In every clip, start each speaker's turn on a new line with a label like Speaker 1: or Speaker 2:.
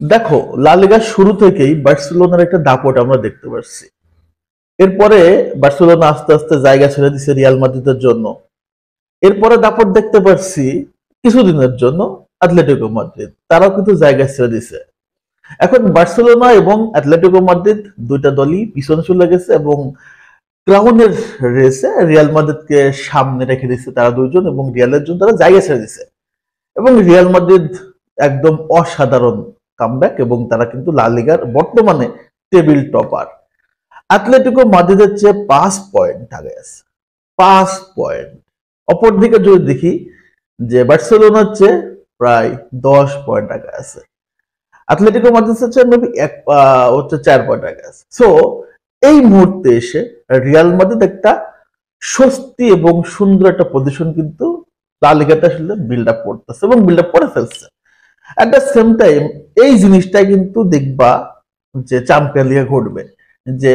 Speaker 1: দেখো, লা লিগার শুরু থেকেই বার্সেলোনার একটা দাপট আমরা দেখতে পাচ্ছি। এরপরে বার্সেলোনা আস্তে আস্তে জায়গা ছেড়ে দিছে রিয়াল মাদ্রিদের জন্য। এরপরে দাপট দেখতে পাচ্ছি কিছুদিনের জন্য অ্যাটলেটিকো মাদ্রিদ, তারাও কিন্তু জায়গা ছেড়ে দিছে। এখন বার্সেলোনা এবং অ্যাটলেটিকো মাদ্রিদ দুইটা দলই পিছনে চলে গেছে এবং ক্রাউনের রেসে রিয়াল মাদ্রিদকে সামনে রেখে দিচ্ছে তারা দুইজন, এবং রিয়ালের জন্য তারা জায়গা ছেড়ে দিছে। এবং রিয়াল মাদ্রিদ একদম অসাধারণ কামব্যাক, এবং তারা কিন্তু লা লিগার বর্তমানে টেবিল টপার। অ্যাটলেটিকো মাদ্রিদের চেয়ে 5 পয়েন্ট আগে আছে, 5 পয়েন্ট। অপরদিকে যদি দেখি যে বার্সেলোনার চেয়ে প্রায় 10 পয়েন্ট আগে আছে, অ্যাটলেটিকো মাদ্রিদের চেয়ে মেবি হচ্ছে 4 পয়েন্ট আগে আছে। সো এই মুহূর্তে এসে রিয়াল মাদ্রিদ একটা স্বস্তি এবং সুন্দর একটা পজিশন কিন্তু লা লিগাতে আসলে বিল্ড আপ করতেছে এবং বিল্ড আপ করে ফেলছে। অ্যাট দ্য সেম টাইম এই জিনিসটাই কিন্তু দেখবা যে চ্যাম্পিয়ন লিগে ঘটবে, যে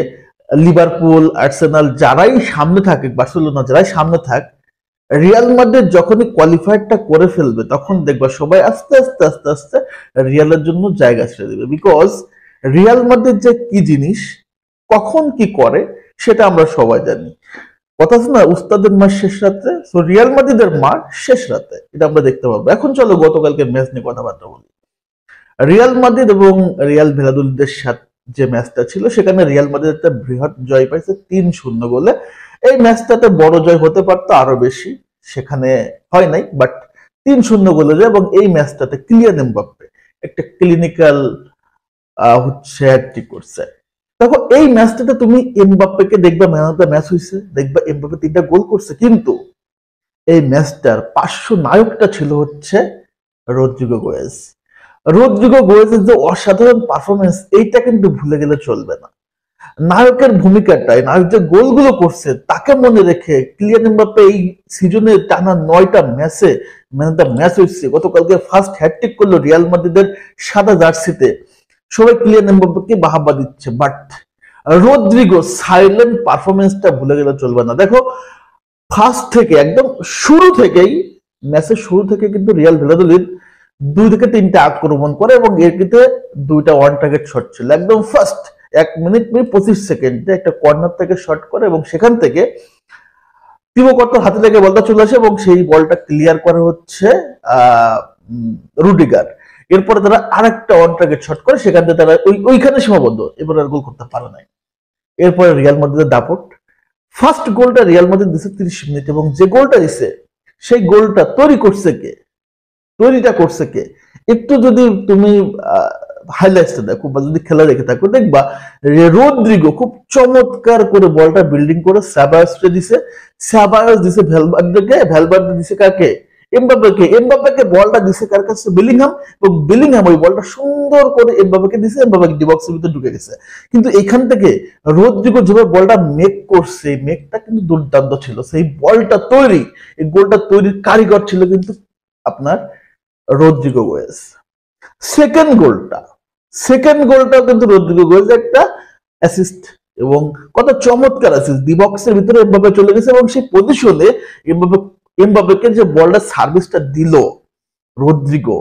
Speaker 1: লিভারপুল, আর্সেনাল যারাই সামনে থাকে, বার্সেলোনা যারাই সামনে থাক, রিয়াল মাদ্রিদ যখনই কোয়ালিফায়ারটা করে ফেলবে তখন দেখবা সবাই আস্তে আস্তে আস্তে আস্তে রিয়ালের জন্য জায়গা ছেড়ে দেবে। বিকজ রিয়াল মাদ্রিদ যে কি জিনিস, কখন কি করে সেটা আমরা সবাই জানি। কথা আছে না, উস্তাদের মার শেষ রাত্রে, সো রিয়াল মাদ্রিদের মার শেষ রাতে, এটা আমরা দেখতে পাবো। এখন চলো গতকালকে ম্যাচ নিয়ে কথাবার্তা বলি। রিয়াল মাদ্রিদ এবং রিয়াল ভ্যালাদোলিদের সাথে যে ম্যাচটা ছিল, সেখানে রিয়াল মাদ্রিদ একটা বৃহৎ জয় পাইছে 3-0 গোলে। এই ম্যাচটাতে বড় জয় হতে পারতো আরো বেশি, সেখানে হয় নাই, বাট 3-0 গোলে যায়। এবং এই ম্যাচটাতে কিলিয়ান এমবাপ্পে একটা ক্লিনিক্যাল হচ্ছে হ্যাটট্রিক করছে। দেখো, এই ম্যাচটাতে তুমি এমবাপ্পেকে দেখবা ম্যান অফ দ্য ম্যাচ হয়েছে, দেখবা এমবাপ্পে 3টা গোল করছে, কিন্তু এই ম্যাচটার পার্শ্ব নায়কটা ছিল হচ্ছে রদ্রিগো গোয়েজ। রদ্রিগো গোয়েজের যে অসাধারণ পারফরমেন্স, এইটা কিন্তু ভুলে গেলে চলবে না। নায়কের ভূমিকাটাই, নায়ক যে গোলগুলো করছে তাকে মনে রেখে কিলিয়ান এমবাপ্পে এই সিজনে টানা 9টা ম্যাচে ম্যান অফ দ্য ম্যাচ হয়েছে। গতকালকে ফার্স্ট হ্যাটট্রিক করলো রিয়াল মাদ্রিদের সাদা জার্সিতে। সবাই কিলিয়ান এমবাপ্পেকে বাহাবা দিচ্ছে, বাট রদ্রিগো সাইলেন্ট পারফরমেন্সটা ভুলে গেলে চলবে না। দেখো, ফার্স্ট থেকে একদম শুরু থেকেই, ম্যাচের শুরু থেকে কিন্তু রিয়াল ভ্যালাদোলিদ 2 থেকে 3টা আক্রমণ করে, এবং এর কিন্তু 2টা ওয়ান টার্গেট শট ছিল। একদম ফার্স্ট 1 মিনিট 25 সেকেন্ডে একটা কর্নার থেকে শট করে, এবং সেখান থেকে তিবো কর্তার হাতে লেগে বলটা চলে আসে, এবং সেই বলটা ক্লিয়ার করে হচ্ছে আহ রুডিগার। এরপরে তারা আরেকটা ওয়ান টার্গেট শট করে, সেখান থেকে তারা ওইখানে সীমাবদ্ধ, এবার আর গোল করতে পারে নাই। এরপরে রিয়াল মাদ্রিদের দাপট। ফার্স্ট গোলটা রিয়াল মাদ্রিদ দিছে 30 মিনিট, এবং যে গোলটা দিছে সেই গোলটা তৈরি করছে কে, তৈরিটা করছে কে? একটু যদি তুমি হাইলাইটসটা দেখো বা যদি খেলা দেখে থাকো, দেখবা রদ্রিগো খুব চমৎকার করে বলটা বিল্ডিং করে সাবায়াসকে দিছে, সাবায়াস দিছে ভ্যালভার্দেকে, ভ্যালভার্দে দিছে কাকে, এমবাপ্পেকে, এমবাপ্পেকে বলটা দিছে কার কাছে, বিলিংহাম, এবং বিলিংহাম ওই বলটা সুন্দর করে এমবাপ্পেকে দিছে, এমবাপ্পে ডি বক্সের ভিতরে ঢুকে গেছে। কিন্তু এখান থেকে রদ্রিগো যেভাবে বলটা মেক করছে, মেকটা কিন্তু দুর্দান্ত ছিল। সেই বলটা তৈরি, এই গোলটা তৈরির কারিগর ছিল কিন্তু আপনার রদ্রিগো গোয়েজ। সেকেন্ড গোলটা, সেকেন্ড গোলটাও কিন্তু রদ্রিগো গোয়েজ একটা অ্যাসিস্ট, এবং কত চমৎকার অ্যাসিস্ট। ডি বক্সের ভিতরে এমবাপ্পে চলে গেছে, এবং সেই পজিশনে এমবাপ্পে, এমবাপ্পেকে যে বলটা সার্ভিসটা দিল রদ্রিগো,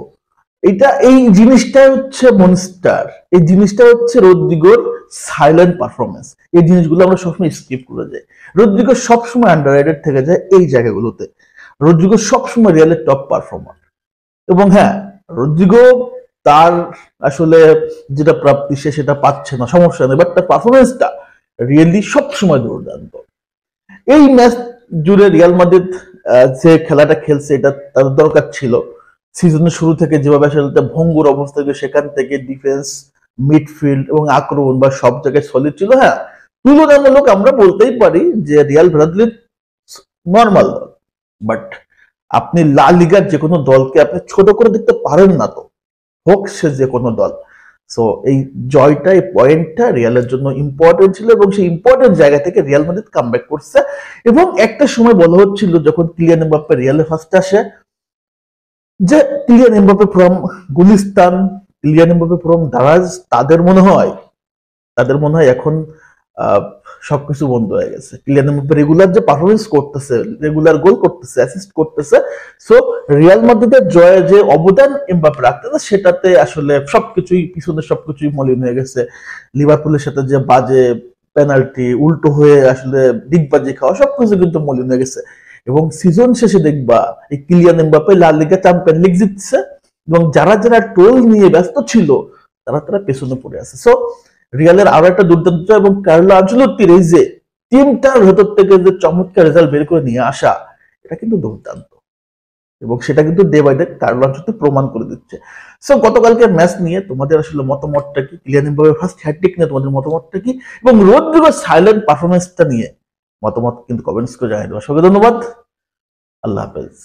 Speaker 1: এই জিনিসটা হচ্ছে মনস্টার, এই জিনিসটা হচ্ছে রদ্রিগোর সাইলেন্ট পারফরমেন্স। এই জিনিসগুলো আমরা সবসময় স্কিপ করে যাই। রদ্রিগো সবসময় আন্ডাররেটেড থেকে যায় এই জায়গাগুলোতে। রদ্রিগো সবসময় রিয়ালের টপ পারফর্মার। এবং হ্যাঁ, রদ্রিগো তার আসলে যেটা প্রাপ্তি সে সেটা পাচ্ছে না, সমস্যা নেই, বাট তার পারফরমেন্সটা রিয়েলি সবসময় দুর্দান্ত। এই ম্যাচ জুড়ে রিয়াল মাদ্রিদ যে খেলাটা খেলছে এটা তাদের দরকার ছিল। সিজনের শুরু থেকে যেভাবে আসলে ভঙ্গুর অবস্থা, সেখান থেকে ডিফেন্স, মিডফিল্ড এবং আক্রমণ বা সব জায়গায় সলিড ছিল। হ্যাঁ, তুলনামূলক আমরা বলতেই পারি যে রিয়াল ভ্যালাদোলিদ নর্মাল দল, বাট আপনি লা লিগার যে কোনো দলকে আপনি ছোট করে দেখতে পারেন না, তো হোক সে যে কোনো দল। সো এই জয়টা, এই পয়েন্টটা রিয়ালের জন্য ইম্পর্টেন্ট ছিল, এবং সেই ইম্পর্টেন্ট জায়গা থেকে রিয়াল মাদ্রিদ কামব্যাক করছে। এবং একটা সময় বলা হচ্ছিল যখন কিলিয়ান এমবাপ্পে রিয়ালে ফার্স্ট আসে, যে Kylian Mbappe from Gulistan, Kylian Mbappe from Daraz, তাদের মনে হয় এখন আহ, সবকিছু বন্ধ হয়ে গেছে। কিলিয়ান এমবাপ্পে রেগুলার যে পারফরমেন্স করতেছে, রেগুলার গোল করতেছে, অ্যাসিস্ট করতেছে, সো রিয়াল মাদ্রিদের জয়ে যে অবদান এমবাপ্পে রাখতেছে সেটাতে আসলে সবকিছুই পিছনে সবকিছুই মলিন হয়ে গেছে। লিভারপুলের সাথে যে বাজে পেনাল্টি, উল্টো হয়ে আসলে ডিগবাজি খাওয়া, সবকিছু কিন্তু মলিন হয়ে গেছে। এবং সিজন শেষে দেখবা এই কিলিয়ান এমবাপ্পে লা লিগা চ্যাম্পিয়ন লিগ জিতছে, এবং যারা যারা টোল নিয়ে ব্যস্ত ছিল তারা তারা পেছনে পড়ে আছে। সো রিয়ালের আরো একটা দুর্দান্ত এবং কার্লো আনচেলত্তির এই যে টিমটার ভেতর থেকে যে চমৎকার রেজাল্ট বের করে নিয়ে আসা, এটা কিন্তু দুর্দান্ত। এবং সেটা কিন্তু day by day Carlo Ancelotti প্রমাণ করে দিচ্ছে। সো গতকালকে ম্যাচ নিয়ে তোমাদের আসলে মতামতটা কি? কিলিয়ান এমবাপ্পের ফার্স্ট হ্যাটট্রিক নিয়ে তোমাদের মতামতটা কি? এবং রদ্রিগোর সাইলেন্ট পারফরমেন্সটা নিয়ে মতামত কিন্তু কমেন্টস করে জানিয়ে দেওয়া। সবাইকে ধন্যবাদ। আল্লাহ হাফেজ।